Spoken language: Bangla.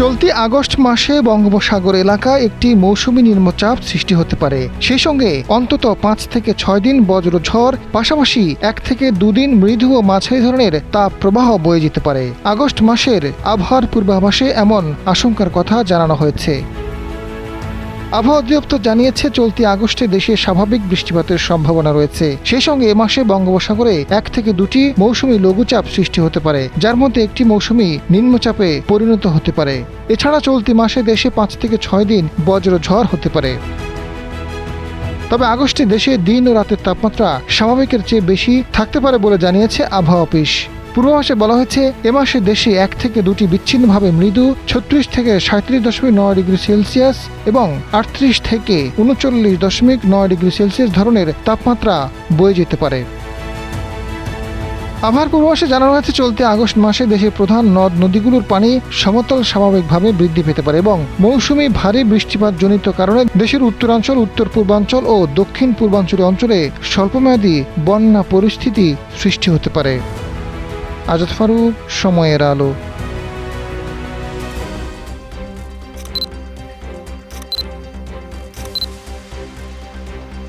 চলতি আগস্ট মাসে বঙ্গোপসাগর এলাকায় একটি মৌসুমী নিম্নচাপ সৃষ্টি হতে পারে। সেই সঙ্গে অন্তত ৫ থেকে ৬ দিন বজ্রঝড়, পাশাপাশি ১ থেকে ২ দিন মৃদু ও মাঝারি ধরনের তাপ প্রবাহ বয়ে যেতে পারে। আগস্ট মাসের আবহাওয়ার পূর্বাভাসে এমন আশঙ্কার কথা জানানো হয়েছে। আবহাওয়া অধিদপ্তর জানিয়েছে, চলতি আগস্টে দেশে স্বাভাবিক বৃষ্টিপাতের সম্ভাবনা রয়েছে। সেই সঙ্গে এ মাসে বঙ্গোপসাগরে ১ থেকে ২টি মৌসুমী লঘুচাপ সৃষ্টি হতে পারে, যার মধ্যে একটি মৌসুমী নিম্নচাপে পরিণত হতে পারে। এছাড়া চলতি মাসে দেশে ৫ থেকে ৬ দিন বজ্রঝড় হতে পারে। তবে আগস্টে দেশে দিন ও রাতের তাপমাত্রা স্বাভাবিকের চেয়ে বেশি থাকতে পারে বলে জানিয়েছে আবহাওয়া অফিস। পূর্বাভাসে বলা হয়েছে, এ মাসে দেশে ১ থেকে ২টি বিচ্ছিন্নভাবে মৃদু ৩৬ থেকে ৩৭.৯ ডিগ্রি সেলসিয়াস এবং ৩৮ থেকে ৩৯.৯ ডিগ্রি সেলসিয়াস ধরনের তাপমাত্রা বয়ে যেতে পারে। আবহাওয়ার পূর্বাভাসে জানানো হয়েছে, চলতি আগস্ট মাসে দেশের প্রধান নদ নদীগুলোর পানি সমতল স্বাভাবিকভাবে বৃদ্ধি পেতে পারে এবং মৌসুমী ভারী বৃষ্টিপাত জনিত কারণে দেশের উত্তরাঞ্চল, উত্তর পূর্বাঞ্চল ও দক্ষিণ পূর্বাঞ্চলীয় অঞ্চলে স্বল্পমেয়াদী বন্যা পরিস্থিতি সৃষ্টি হতে পারে। আজাদ ফারুক, সময়ের আলো।